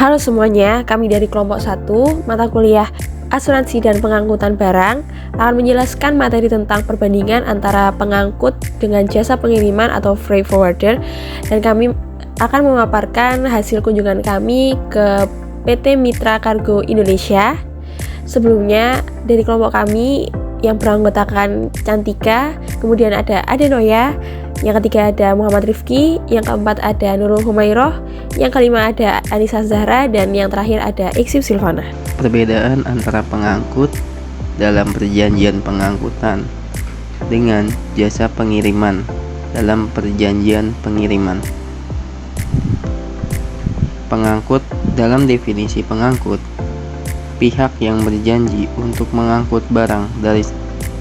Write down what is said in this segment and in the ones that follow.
Halo semuanya, kami dari kelompok 1, mata kuliah Asuransi dan Pengangkutan Barang akan menjelaskan materi tentang perbandingan antara pengangkut dengan jasa pengiriman atau freight forwarder, dan kami akan memaparkan hasil kunjungan kami ke PT Mitra Kargo Indonesia. Sebelumnya, dari kelompok kami yang beranggotakan Cantika, kemudian ada Adenoya, yang ketiga ada Muhammad Rifki, yang keempat ada Nurul Humairoh, yang kelima ada Anissa Zahra, dan yang terakhir ada Iksif Silvana. Perbedaan antara pengangkut dalam perjanjian pengangkutan dengan jasa pengiriman dalam perjanjian pengiriman. Pengangkut dalam definisi pengangkut, pihak yang berjanji untuk mengangkut barang dari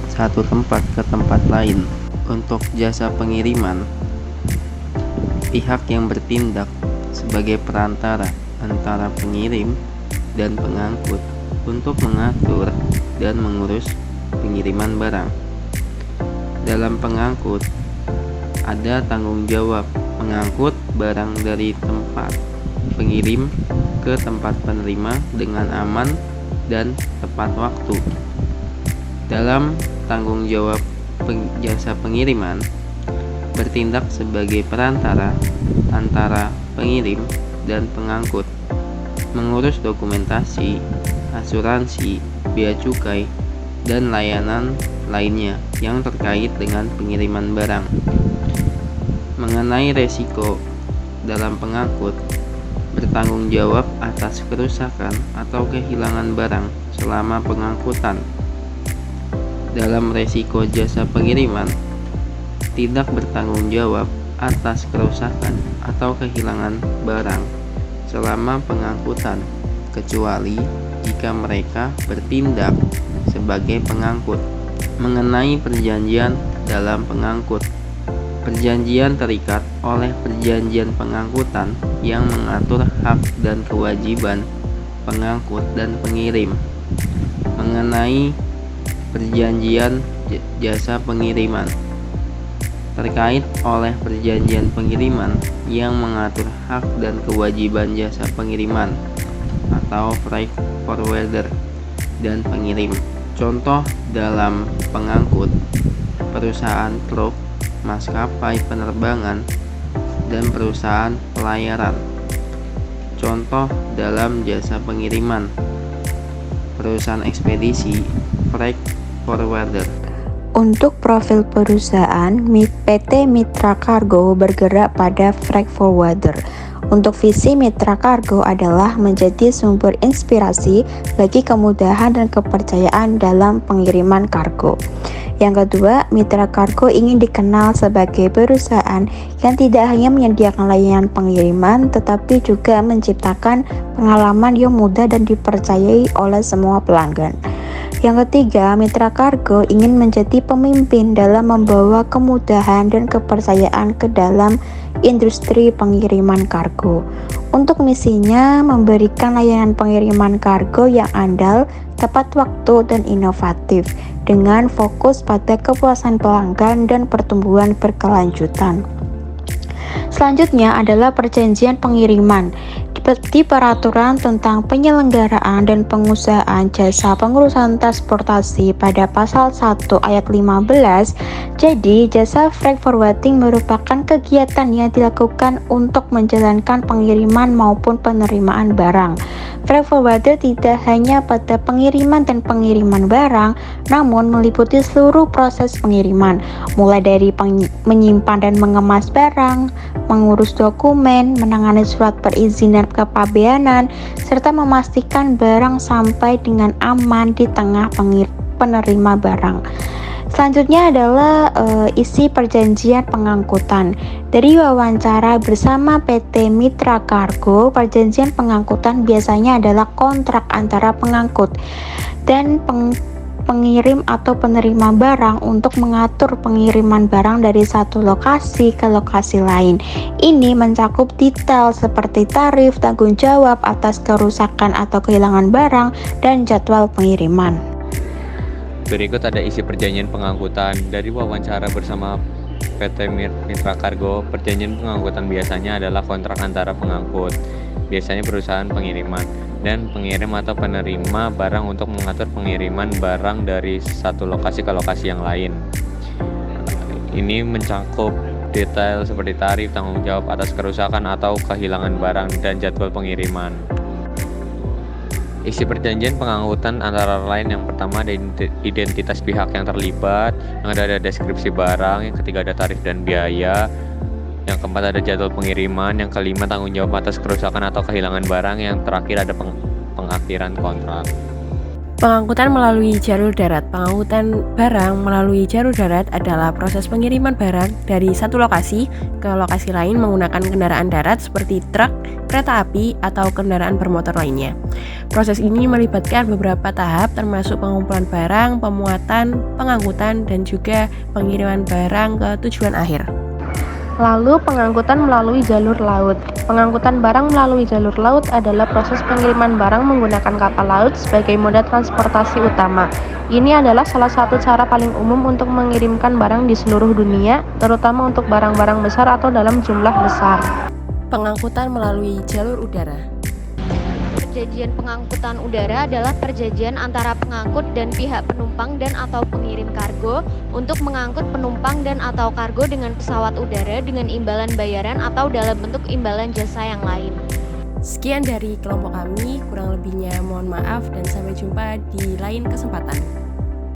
satu tempat ke tempat lain. Untuk jasa pengiriman, pihak yang bertindak sebagai perantara antara pengirim dan pengangkut untuk mengatur dan mengurus pengiriman barang. Dalam pengangkut, ada tanggung jawab mengangkut barang dari tempat pengirim ke tempat penerima dengan aman dan tepat waktu. Dalam tanggung jawab jasa pengiriman, bertindak sebagai perantara antara pengirim dan pengangkut, mengurus dokumentasi, asuransi, bea cukai, dan layanan lainnya yang terkait dengan pengiriman barang. Mengenai resiko dalam pengangkut, bertanggung jawab atas kerusakan atau kehilangan barang selama pengangkutan. Dalam resiko jasa pengiriman, tidak bertanggung jawab atas kerusakan atau kehilangan barang selama pengangkutan, kecuali jika mereka bertindak sebagai pengangkut. Mengenai perjanjian dalam pengangkut, perjanjian terikat oleh perjanjian pengangkutan yang mengatur hak dan kewajiban pengangkut dan pengirim. Mengenai perjanjian jasa pengiriman, terkait oleh perjanjian pengiriman yang mengatur hak dan kewajiban jasa pengiriman atau freight forwarder dan pengirim. Contoh dalam pengangkut, perusahaan truk, maskapai penerbangan, dan perusahaan pelayaran. Contoh dalam jasa pengiriman, perusahaan ekspedisi, freight forwarder. Untuk profil perusahaan, PT Mitra Kargo bergerak pada freight forwarder. Untuk visi Mitra Kargo adalah menjadi sumber inspirasi bagi kemudahan dan kepercayaan dalam pengiriman kargo. Yang kedua, Mitra Kargo ingin dikenal sebagai perusahaan yang tidak hanya menyediakan layanan pengiriman, tetapi juga menciptakan pengalaman yang mudah dan dipercayai oleh semua pelanggan. Yang ketiga, Mitra Kargo ingin menjadi pemimpin dalam membawa kemudahan dan kepercayaan ke dalam industri pengiriman kargo. Untuk misinya, memberikan layanan pengiriman kargo yang andal, tepat waktu, dan inovatif, dengan fokus pada kepuasan pelanggan dan pertumbuhan berkelanjutan. Selanjutnya adalah perjanjian pengiriman. Di peraturan tentang penyelenggaraan dan pengusahaan jasa pengurusan transportasi pada pasal 1 ayat 15, jadi jasa freight forwarding merupakan kegiatan yang dilakukan untuk menjalankan pengiriman maupun penerimaan barang. Freight forwarder tidak hanya pada pengiriman dan pengiriman barang, namun meliputi seluruh proses pengiriman, mulai dari menyimpan dan mengemas barang, mengurus dokumen, menangani surat perizinan kepabeanan, serta memastikan barang sampai dengan aman di tengah penerima barang. Selanjutnya adalah isi perjanjian pengangkutan. Dari wawancara bersama PT Mitra Kargo, perjanjian pengangkutan biasanya adalah kontrak antara pengangkut dan pengirim atau penerima barang untuk mengatur pengiriman barang dari satu lokasi ke lokasi lain. Ini mencakup detail seperti tarif, tanggung jawab atas kerusakan atau kehilangan barang, dan jadwal pengiriman. Berikut ada isi perjanjian pengangkutan dari wawancara bersama PT Mitra Kargo, perjanjian pengangkutan biasanya adalah kontrak antara pengangkut, biasanya perusahaan pengiriman, dan pengirim atau penerima barang untuk mengatur pengiriman barang dari satu lokasi ke lokasi yang lain. Ini mencakup detail seperti tarif, tanggung jawab atas kerusakan atau kehilangan barang, dan jadwal pengiriman. Isi perjanjian pengangkutan antara lain yang pertama ada identitas pihak yang terlibat, yang ada deskripsi barang, yang ketiga ada tarif dan biaya, yang keempat ada jadwal pengiriman, yang kelima tanggung jawab atas kerusakan atau kehilangan barang, yang terakhir ada pengakhiran kontrak. Pengangkutan melalui jalur darat. Pengangkutan barang melalui jalur darat adalah proses pengiriman barang dari satu lokasi ke lokasi lain menggunakan kendaraan darat seperti truk, kereta api, atau kendaraan bermotor lainnya. Proses ini melibatkan beberapa tahap termasuk pengumpulan barang, pemuatan, pengangkutan, dan juga pengiriman barang ke tujuan akhir. Lalu pengangkutan melalui jalur laut. Pengangkutan barang melalui jalur laut adalah proses pengiriman barang menggunakan kapal laut sebagai moda transportasi utama. Ini adalah salah satu cara paling umum untuk mengirimkan barang di seluruh dunia, terutama untuk barang-barang besar atau dalam jumlah besar. Pengangkutan melalui jalur udara. Perjanjian pengangkutan udara adalah perjanjian antara pengangkut dan pihak penumpang dan atau pengirim kargo untuk mengangkut penumpang dan atau kargo dengan pesawat udara dengan imbalan bayaran atau dalam bentuk imbalan jasa yang lain. Sekian dari kelompok kami, kurang lebihnya mohon maaf dan sampai jumpa di lain kesempatan.